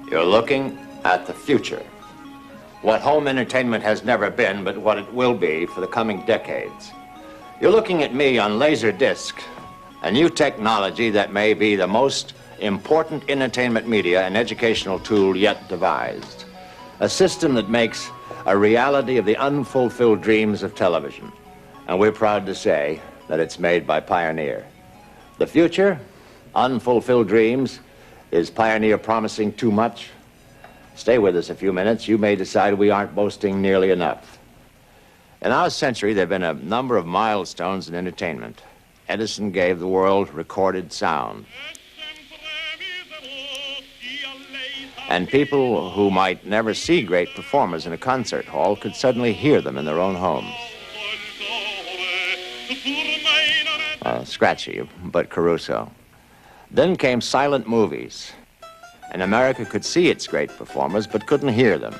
You're looking at the future. What home entertainment has never been, but what it will be for the coming decades. You're looking at me on Laserdisc, a new technology that may be the most important entertainment media and educational tool yet devised. A system that makes a reality of the unfulfilled dreams of television. And we're proud to say that it's made by Pioneer. The future, unfulfilled dreams, is Pioneer promising too much? Stay with us a few minutes. You may decide we aren't boasting nearly enough. In our century, there have been a number of milestones in entertainment. Edison gave the world recorded sound. And people who might never see great performers in a concert hall could suddenly hear them in their own homes. Scratchy, but Caruso. Then came silent movies, and America could see its great performers but couldn't hear them.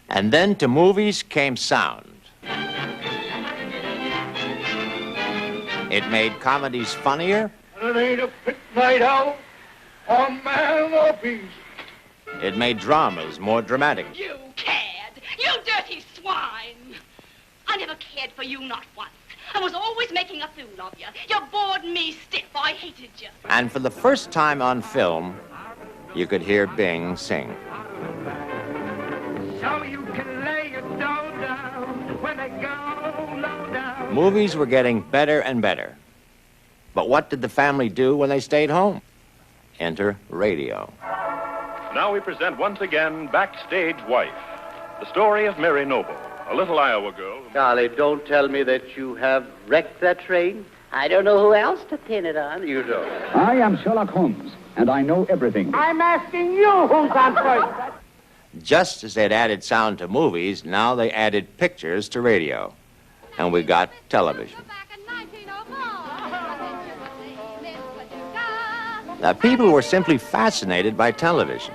And then to movies came sound. It made comedies funnier. It ain't a pit night out, or man or beast. It made dramas more dramatic. You cad! You dirty swine! I never cared for you, not once. I was always making a fool of you. You bored me stiff. I hated you. And for the first time on film, you could hear Bing sing. So you can lay your dough down when they go low down. Movies were getting better and better. But what did the family do when they stayed home? Enter radio. Now we present once again Backstage Wife, the story of Mary Noble, a little Iowa girl. Charlie, don't tell me that you have wrecked that train. I don't know who else to pin it on. You don't. I am Sherlock Holmes, and I know everything. I'm asking you who's on first. Just as they'd added sound to movies, now they added pictures to radio. And we got television. Now, people were simply fascinated by television.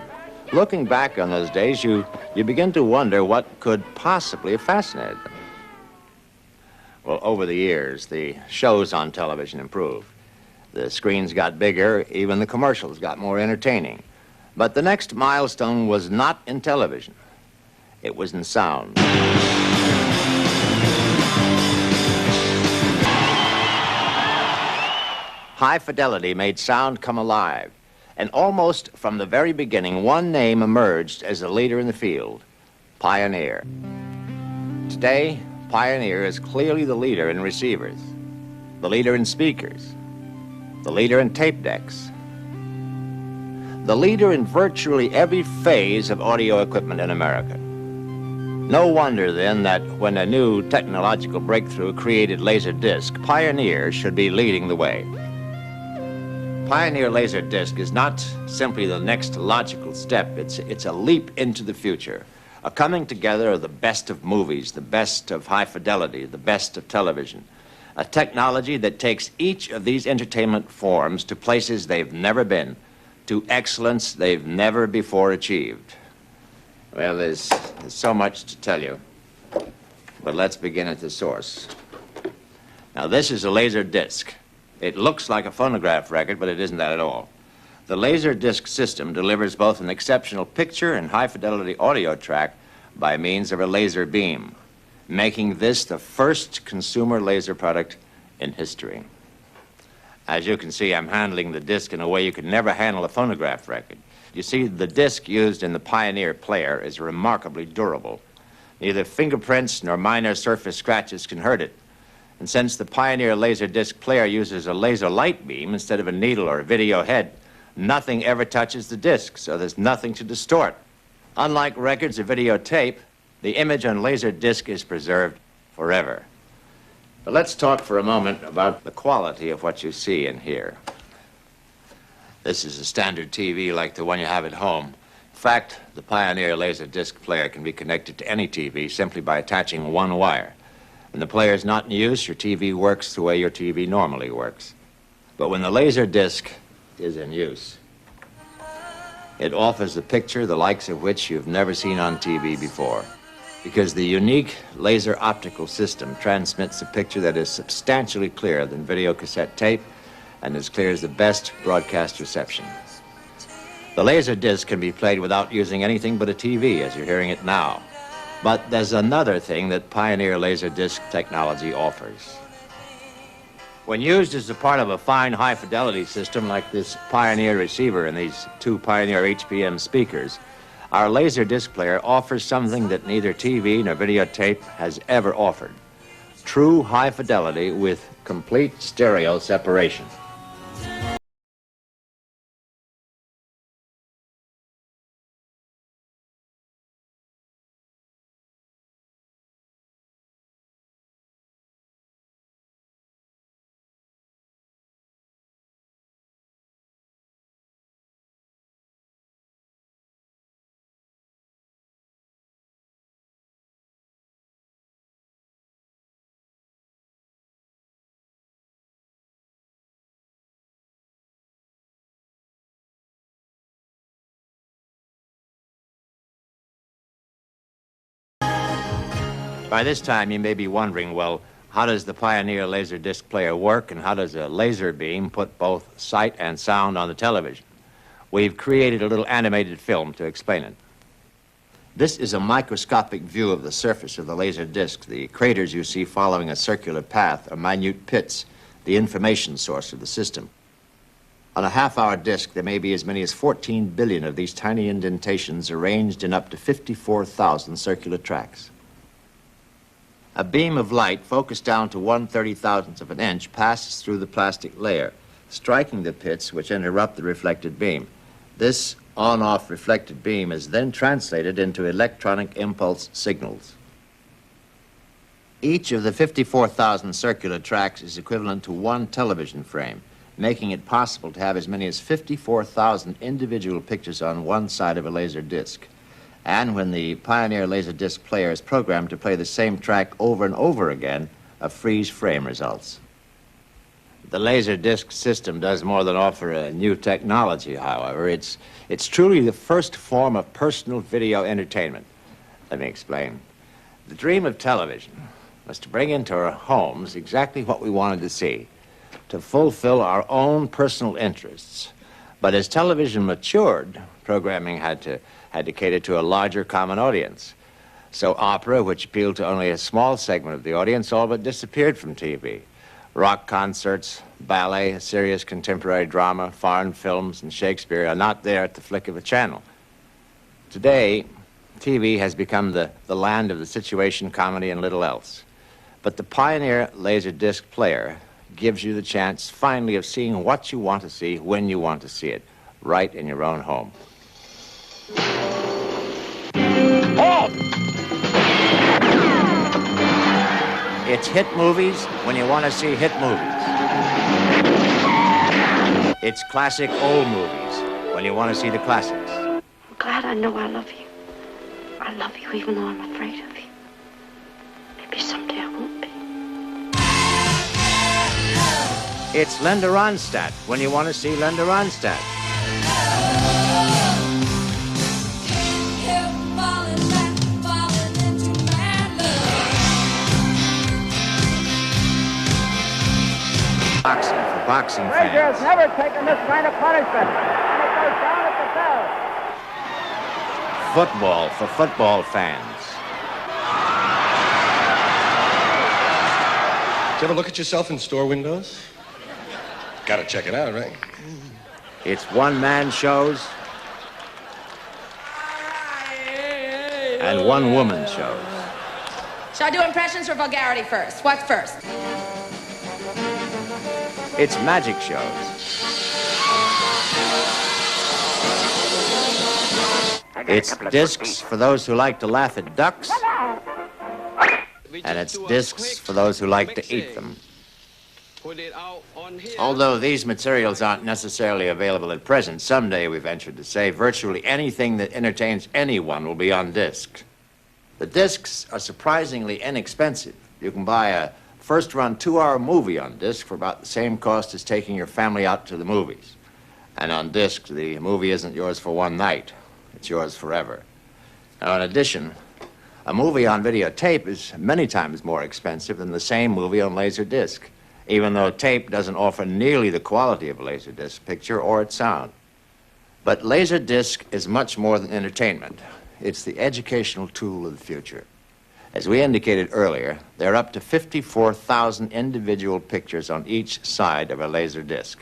Looking back on those days, you begin to wonder what could possibly have fascinated them. Well, over the years, the shows on television improved. The screens got bigger, even the commercials got more entertaining. But the next milestone was not in television. It was in sound. High fidelity made sound come alive. And almost from the very beginning, one name emerged as a leader in the field: Pioneer. Today, Pioneer is clearly the leader in receivers, the leader in speakers, the leader in tape decks, the leader in virtually every phase of audio equipment in America. No wonder, then, that when a new technological breakthrough created Laserdisc, Pioneer should be leading the way. Pioneer Laserdisc is not simply the next logical step. It's a leap into the future, a coming together of the best of movies, the best of high fidelity, the best of television, a technology that takes each of these entertainment forms to places they've never been, to excellence they've never before achieved. Well, there's so much to tell you, but let's begin at the source. Now, this is a Laserdisc. It looks like a phonograph record, but it isn't that at all. The Laserdisc system delivers both an exceptional picture and high-fidelity audio track by means of a laser beam, making this the first consumer laser product in history. As you can see, I'm handling the disc in a way you could never handle a phonograph record. You see, the disc used in the Pioneer player is remarkably durable. Neither fingerprints nor minor surface scratches can hurt it. And since the Pioneer Laserdisc player uses a laser light beam instead of a needle or a video head, nothing ever touches the disc, so there's nothing to distort. Unlike records or videotape, the image on Laserdisc is preserved forever. Well, let's talk for a moment about the quality of what you see and hear. This is a standard TV like the one you have at home. In fact, the Pioneer Laserdisc player can be connected to any TV simply by attaching one wire. When the player is not in use, your TV works the way your TV normally works. But when the Laserdisc is in use, it offers a picture the likes of which you've never seen on TV before, because the unique laser optical system transmits a picture that is substantially clearer than video cassette tape and as clear as the best broadcast reception. The Laserdisc can be played without using anything but a TV, as you're hearing it now. But there's another thing that Pioneer Laserdisc technology offers. When used as a part of a fine high-fidelity system like this Pioneer receiver and these two Pioneer HPM speakers, our Laserdisc player offers something that neither TV nor videotape has ever offered: true high fidelity with complete stereo separation. By this time, you may be wondering, well, how does the Pioneer Laserdisc player work, and how does a laser beam put both sight and sound on the television? We've created a little animated film to explain it. This is a microscopic view of the surface of the Laserdisc. The craters you see following a circular path are minute pits, the information source of the system. On a half-hour disc, there may be as many as 14 billion of these tiny indentations arranged in up to 54,000 circular tracks. A beam of light focused down to 1/30,000th of an inch passes through the plastic layer, striking the pits which interrupt the reflected beam. This on-off reflected beam is then translated into electronic impulse signals. Each of the 54,000 circular tracks is equivalent to one television frame, making it possible to have as many as 54,000 individual pictures on one side of a laser disc. And when the Pioneer Laserdisc player is programmed to play the same track over and over again, a freeze frame results. The Laserdisc system does more than offer a new technology, however. It's truly the first form of personal video entertainment. Let me explain. The dream of television was to bring into our homes exactly what we wanted to see, to fulfill our own personal interests. But as television matured, programming had to cater to a larger common audience. So opera, which appealed to only a small segment of the audience, all but disappeared from TV. Rock concerts, ballet, serious contemporary drama, foreign films, and Shakespeare are not there at the flick of a channel. Today, TV has become the land of the situation comedy and little else. But the Pioneer Laserdisc player gives you the chance, finally, of seeing what you want to see when you want to see it, right in your own home. It's hit movies when you want to see hit movies. It's classic old movies when you want to see the classics. I'm glad I know I love you. I love you even though I'm afraid of you. Maybe someday I won't be. It's Linda Ronstadt when you want to see Linda Ronstadt. Boxing for boxing fans. Rangers never taken this kind of punishment, and it goes down at the bell. Football for football fans. Did you ever look at yourself in store windows? Gotta check it out, right? It's one-man shows and one-woman shows. Shall I do impressions or vulgarity first? What's first? It's magic shows. It's discs for those who like to laugh at ducks and it's discs for those who like to eat them. Although these materials aren't necessarily available at present, someday, we venture to say, virtually anything that entertains anyone will be on disc. The discs are surprisingly inexpensive. You can buy a first-run 2-hour movie on disc for about the same cost as taking your family out to the movies. And on disc, the movie isn't yours for one night. It's yours forever. Now, in addition, a movie on videotape is many times more expensive than the same movie on Laserdisc, even though tape doesn't offer nearly the quality of a Laserdisc picture or its sound. But Laserdisc is much more than entertainment. It's the educational tool of the future. As we indicated earlier, there are up to 54,000 individual pictures on each side of a Laserdisc,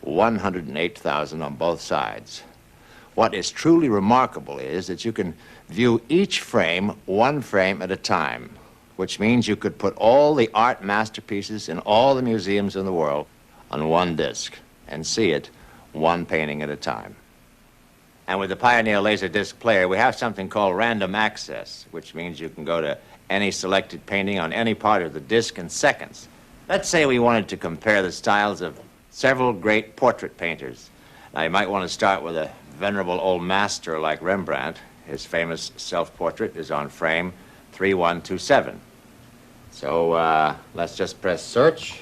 108,000 on both sides. What is truly remarkable is that you can view each frame one frame at a time, which means you could put all the art masterpieces in all the museums in the world on one disc and see it one painting at a time. And with the Pioneer Laserdisc player, we have something called random access, which means you can go to any selected painting on any part of the disc in seconds. Let's say we wanted to compare the styles of several great portrait painters. Now, you might want to start with a venerable old master like Rembrandt. His famous self-portrait is on frame 3127. So let's just press search,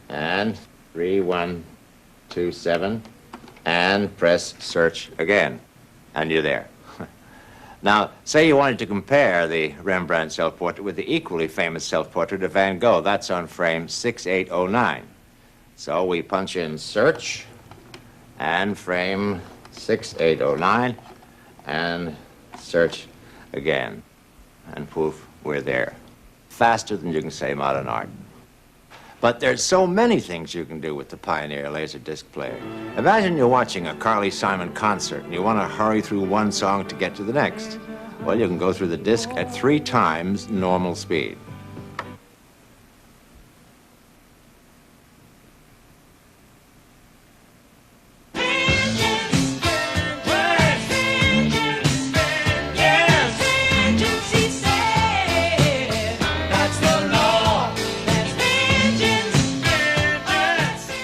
and 3127, and press search again, and you're there. Now, say you wanted to compare the Rembrandt self-portrait with the equally famous self-portrait of Van Gogh. That's on frame 6809. So we punch in search, and frame 6809, and search again. And poof, we're there. Faster than you can say modern art. But there's so many things you can do with the Pioneer Laserdisc player. Imagine you're watching a Carly Simon concert and you want to hurry through one song to get to the next. Well, you can go through the disc at 3 times normal speed.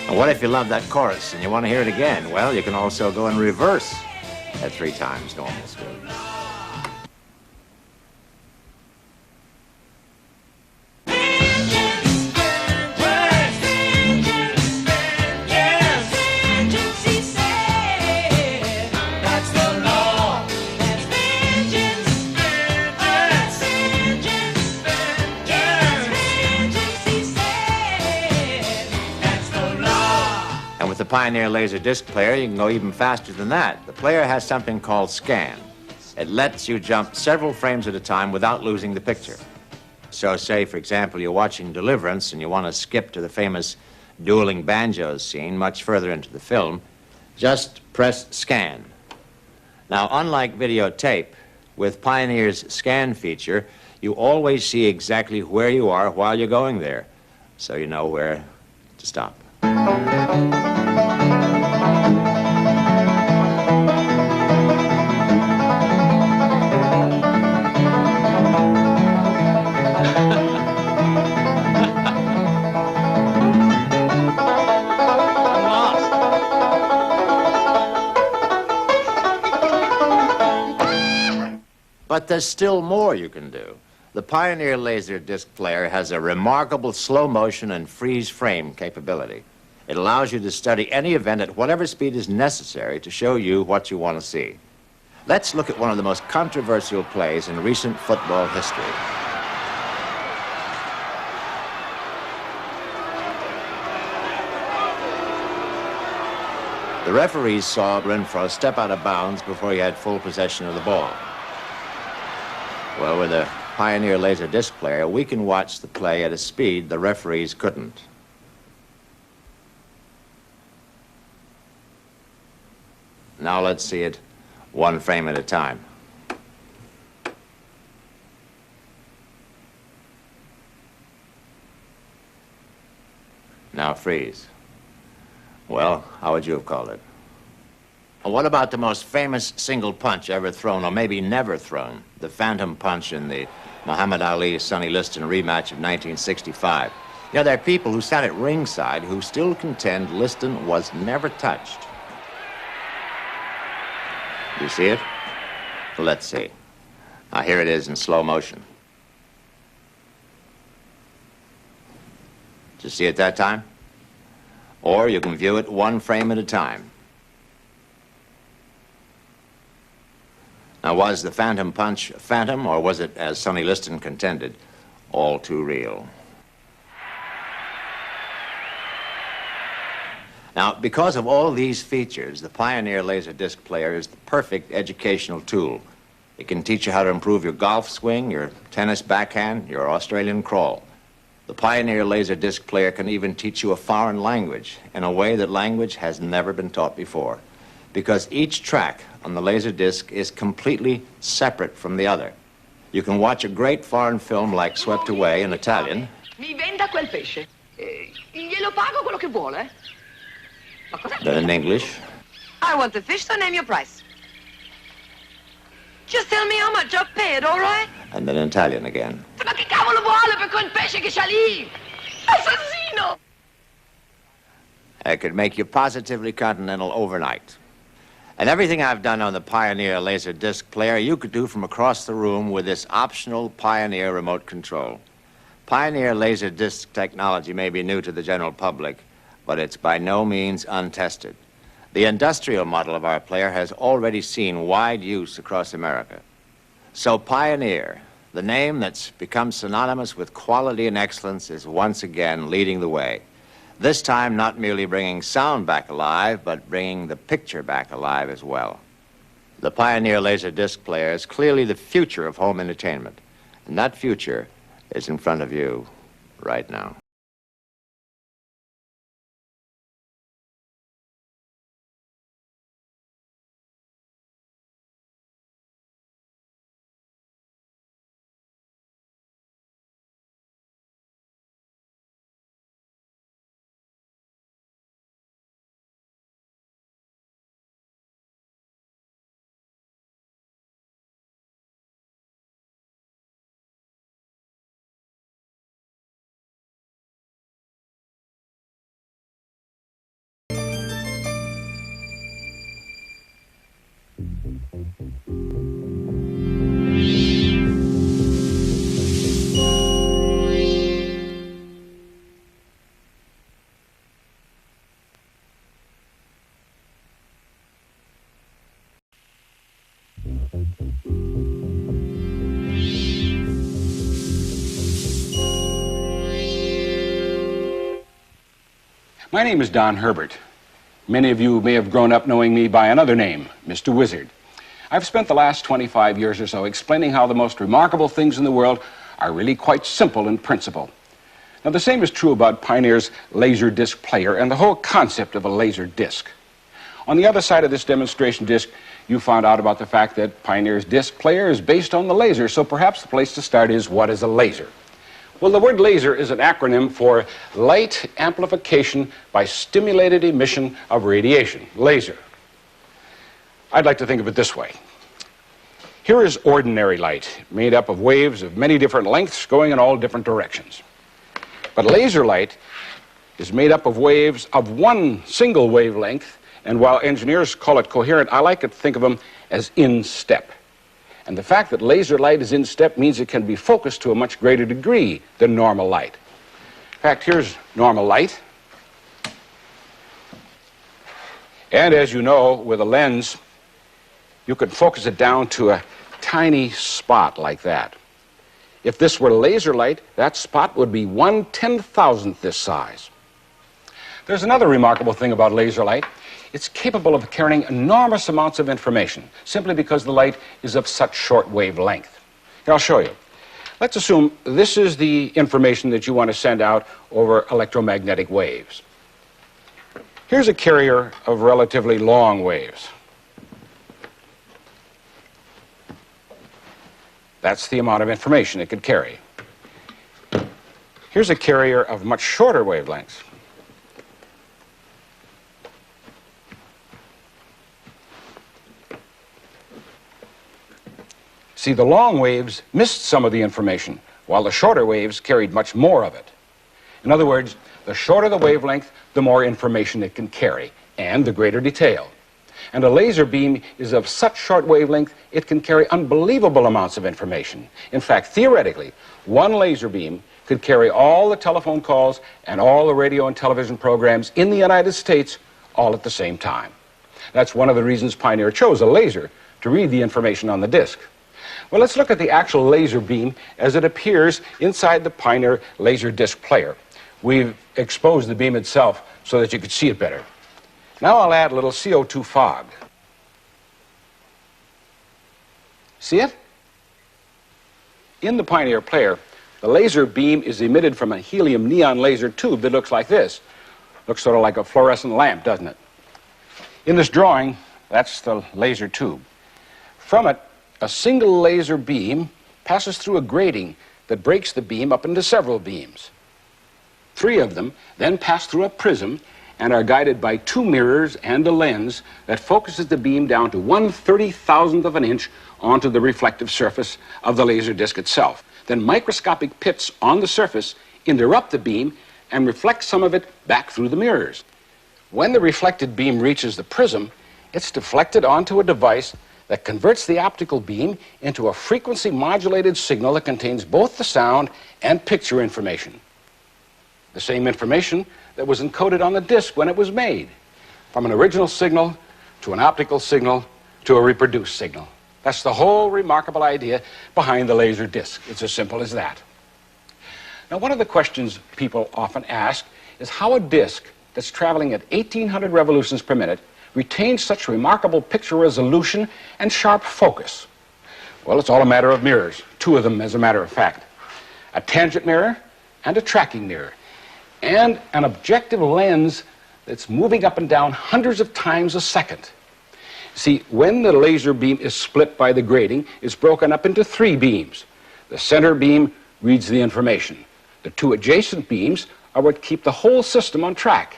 What if you love that chorus and you want to hear it again? Well, you can also go in reverse at 3 times normal speed. With the Pioneer Laserdisc player, you can go even faster than that. The player has something called scan. It lets you jump several frames at a time without losing the picture. So say, for example, you're watching Deliverance and you want to skip to the famous dueling banjos scene much further into the film, just press scan. Now, unlike videotape, with Pioneer's scan feature, you always see exactly where you are while you're going there, so you know where to stop. But there's still more you can do. The Pioneer Laserdisc player has a remarkable slow motion and freeze frame capability. It allows you to study any event at whatever speed is necessary to show you what you want to see. Let's look at one of the most controversial plays in recent football history. The referees saw Renfro step out of bounds before he had full possession of the ball. Well, with a Pioneer Laserdisc player, we can watch the play at a speed the referees couldn't. Now let's see it one frame at a time. Now freeze. Well, how would you have called it? Well, what about the most famous single punch ever thrown, or maybe never thrown? The phantom punch in the Muhammad Ali, Sonny Liston rematch of 1965. You know, there are people who sat at ringside who still contend Liston was never touched. You see it? Let's see. Now, here it is in slow motion. Did you see it that time? Or you can view it one frame at a time. Now, was the Phantom Punch a phantom, or was it, as Sonny Liston contended, all too real? Now, because of all these features, the Pioneer Laserdisc player is the perfect educational tool. It can teach you how to improve your golf swing, your tennis backhand, your Australian crawl. The Pioneer Laserdisc player can even teach you a foreign language in a way that language has never been taught before, because each track on the Laserdisc is completely separate from the other. You can watch a great foreign film like Swept Away in Italian. Mi venda quel pesce. Glielo pago quello che vuole. Then in English. I want the fish, so name your price. Just tell me how much I'll pay it, all right? And then in Italian again. Ma che cavolo vuole per quel pesce che c'ha lì? Assassino! It could make you positively continental overnight. And everything I've done on the Pioneer Laserdisc player, you could do from across the room with this optional Pioneer remote control. Pioneer Laserdisc technology may be new to the general public, but it's by no means untested. The industrial model of our player has already seen wide use across America. So Pioneer, the name that's become synonymous with quality and excellence, is once again leading the way. This time not merely bringing sound back alive, but bringing the picture back alive as well. The Pioneer Laserdisc player is clearly the future of home entertainment, and that future is in front of you right now. My name is Don Herbert. Many of you may have grown up knowing me by another name, Mr. Wizard. I've spent the last 25 years or so explaining how the most remarkable things in the world are really quite simple in principle. Now, the same is true about Pioneer's laser disc player and the whole concept of a laser disc. On the other side of this demonstration disc, you found out about the fact that Pioneer's disc player is based on the laser, so perhaps the place to start is, what is a laser? Well, the word laser is an acronym for light amplification by stimulated emission of radiation, laser. I'd like to think of it this way. Here is ordinary light, made up of waves of many different lengths going in all different directions. But laser light is made up of waves of one single wavelength, and while engineers call it coherent, I like to think of them as in step. And the fact that laser light is in step means it can be focused to a much greater degree than normal light. In fact, here's normal light. And as you know, with a lens, you could focus it down to a tiny spot like that. If this were laser light, that spot would be 1/10,000th this size. There's another remarkable thing about laser light. It's capable of carrying enormous amounts of information simply because the light is of such short wavelength. Here, I'll show you. Let's assume this is the information that you want to send out over electromagnetic waves. Here's a carrier of relatively long waves. That's the amount of information it could carry. Here's a carrier of much shorter wavelengths. See, the long waves missed some of the information, while the shorter waves carried much more of it. In other words, the shorter the wavelength, the more information it can carry, and the greater detail. And a laser beam is of such short wavelength, it can carry unbelievable amounts of information. In fact, theoretically, one laser beam could carry all the telephone calls and all the radio and television programs in the United States all at the same time. That's one of the reasons Pioneer chose a laser to read the information on the disc. Well, let's look at the actual laser beam as it appears inside the Pioneer laser disc player. We've exposed the beam itself so that you could see it better. Now I'll add a little CO2 fog. See it? In the Pioneer player, the laser beam is emitted from a helium neon laser tube that looks like this. Looks sort of like a fluorescent lamp, doesn't it? In this drawing, that's the laser tube. From it, a single laser beam passes through a grating that breaks the beam up into several beams. 3 of them then pass through a prism and are guided by 2 mirrors and a lens that focuses the beam down to 1/30,000th of an inch onto the reflective surface of the laser disc itself. Then microscopic pits on the surface interrupt the beam and reflect some of it back through the mirrors. When the reflected beam reaches the prism, it's deflected onto a device that converts the optical beam into a frequency-modulated signal that contains both the sound and picture information. The same information that was encoded on the disc when it was made, from an original signal to an optical signal to a reproduced signal. That's the whole remarkable idea behind the laser disc. It's as simple as that. Now, one of the questions people often ask is how a disc that's traveling at 1,800 revolutions per minute retains such remarkable picture resolution and sharp focus. Well, it's all a matter of mirrors, 2 of them as a matter of fact. A tangent mirror and a tracking mirror, and an objective lens that's moving up and down hundreds of times a second. See, when the laser beam is split by the grating, it's broken up into 3 beams. The center beam reads the information. The 2 adjacent beams are what keep the whole system on track.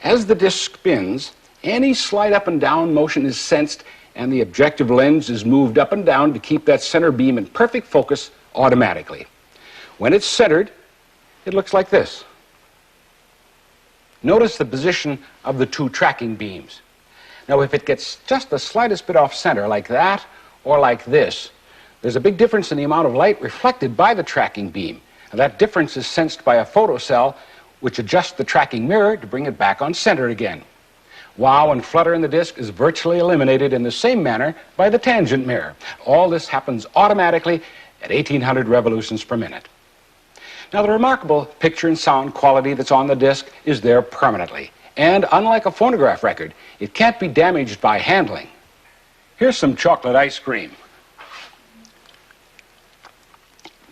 As the disc spins, any slight up and down motion is sensed, and the objective lens is moved up and down to keep that center beam in perfect focus automatically. When it's centered, it looks like this. Notice the position of the 2 tracking beams. Now, if it gets just the slightest bit off center, like that or like this, there's a big difference in the amount of light reflected by the tracking beam. And that difference is sensed by a photocell, which adjusts the tracking mirror to bring it back on center again. Wow and flutter in the disc is virtually eliminated in the same manner by the tangent mirror. All this happens automatically at 1,800 revolutions per minute. Now, the remarkable picture and sound quality that's on the disc is there permanently. And unlike a phonograph record, it can't be damaged by handling. Here's some chocolate ice cream.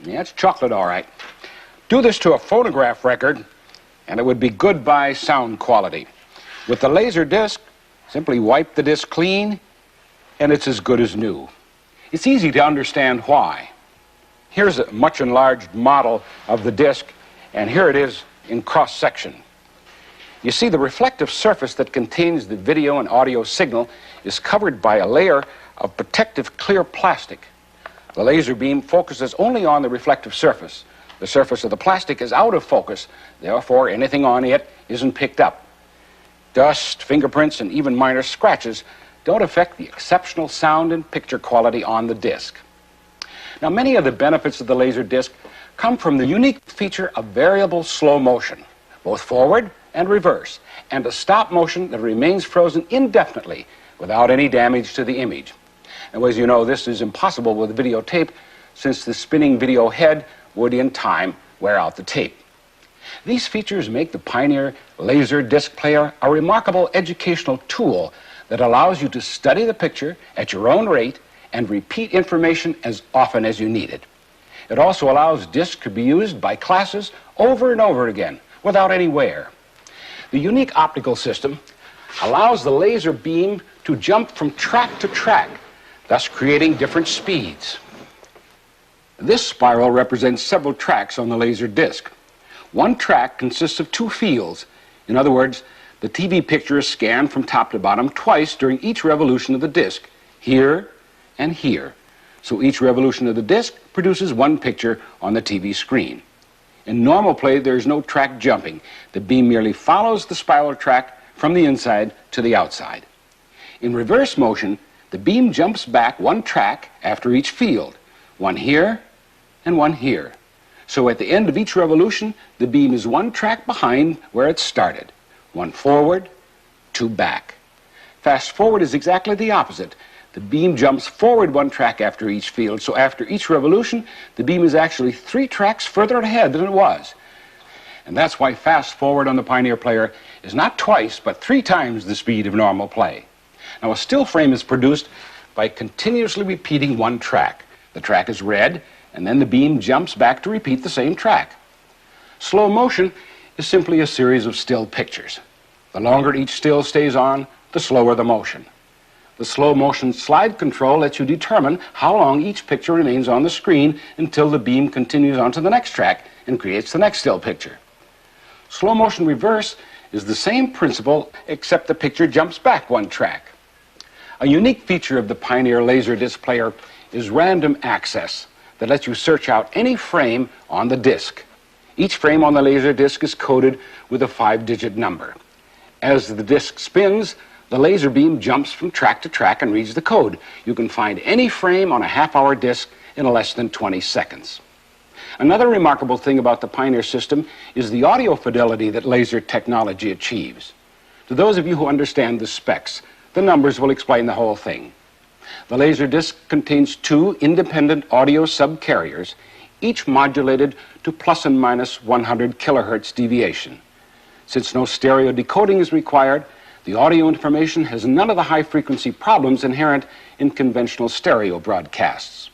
Yeah, it's chocolate, all right. Do this to a phonograph record, and it would be goodbye sound quality. With the laser disc, simply wipe the disc clean, and it's as good as new. It's easy to understand why. Here's a much enlarged model of the disc, and here it is in cross-section. You see, the reflective surface that contains the video and audio signal is covered by a layer of protective clear plastic. The laser beam focuses only on the reflective surface. The surface of the plastic is out of focus, therefore anything on it isn't picked up. Dust, fingerprints, and even minor scratches don't affect the exceptional sound and picture quality on the disc. Now, many of the benefits of the laser disc come from the unique feature of variable slow motion, both forward and reverse, and a stop motion that remains frozen indefinitely without any damage to the image. Now, as you know, this is impossible with videotape, since the spinning video head would in time wear out the tape. These features make the Pioneer laser disc player a remarkable educational tool that allows you to study the picture at your own rate and repeat information as often as you need it. It also allows discs to be used by classes over and over again without any wear. The unique optical system allows the laser beam to jump from track to track, thus creating different speeds. This spiral represents several tracks on the laser disc. One track consists of 2 fields. In other words, the TV picture is scanned from top to bottom twice during each revolution of the disc, here and here. so each revolution of the disc produces one picture on the TV screen. In normal play, there is no track jumping. The beam merely follows the spiral track from the inside to the outside. In reverse motion, the beam jumps back one track after each field, one here and one here. So at the end of each revolution, the beam is one track behind where it started, one forward, two back. Fast forward is exactly the opposite. The beam jumps forward one track after each field, so after each revolution, the beam is actually 3 tracks further ahead than it was. And that's why fast forward on the Pioneer player is not twice, but 3 times the speed of normal play. Now, a still frame is produced by continuously repeating one track. The track is read, and then the beam jumps back to repeat the same track. Slow motion is simply a series of still pictures. The longer each still stays on, the slower the motion. The slow motion slide control lets you determine how long each picture remains on the screen until the beam continues on to the next track and creates the next still picture. Slow motion reverse is the same principle, except the picture jumps back one track. A unique feature of the Pioneer Laserdisc player is random access that lets you search out any frame on the disc. Each frame on the Laserdisc is coded with a 5-digit number. As the disc spins, the laser beam jumps from track to track and reads the code. You can find any frame on a half-hour disc in less than 20 seconds. Another remarkable thing about the Pioneer system is the audio fidelity that laser technology achieves. To those of you who understand the specs, the numbers will explain the whole thing. The Laserdisc contains 2 independent audio subcarriers, each modulated to plus and minus 100 kilohertz deviation. Since no stereo decoding is required, the audio information has none of the high-frequency problems inherent in conventional stereo broadcasts.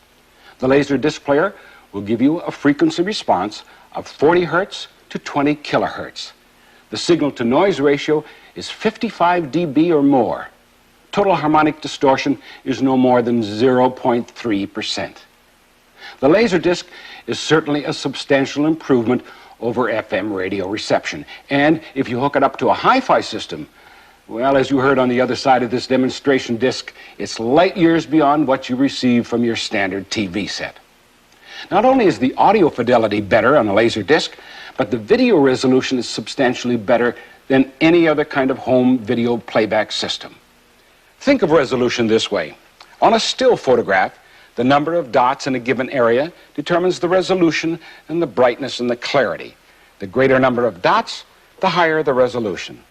The Laserdisc player will give you a frequency response of 40 hertz to 20 kilohertz. The signal-to-noise ratio is 55 dB or more. Total harmonic distortion is no more than 0.3%. The Laserdisc is certainly a substantial improvement over FM radio reception. And if you hook it up to a hi-fi system, well, as you heard on the other side of this demonstration disc, it's light years beyond what you receive from your standard TV set. Not only is the audio fidelity better on a Laserdisc, but the video resolution is substantially better than any other kind of home video playback system. Think of resolution this way. On a still photograph, the number of dots in a given area determines the resolution and the brightness and the clarity. The greater number of dots, the higher the resolution.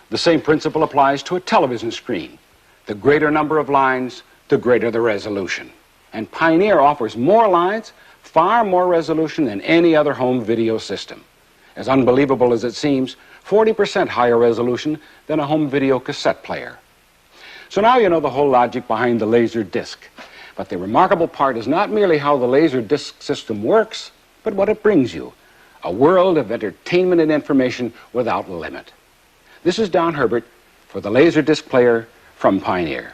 The same principle applies to a television screen. The greater number of lines, the greater the resolution. And Pioneer offers more lines, far more resolution than any other home video system. As unbelievable as it seems, 40% higher resolution than a home video cassette player. So now you know the whole logic behind the Laserdisc. But the remarkable part is not merely how the Laserdisc system works, but what it brings you. A world of entertainment and information without limit. This is Don Herbert for the Laserdisc player from Pioneer.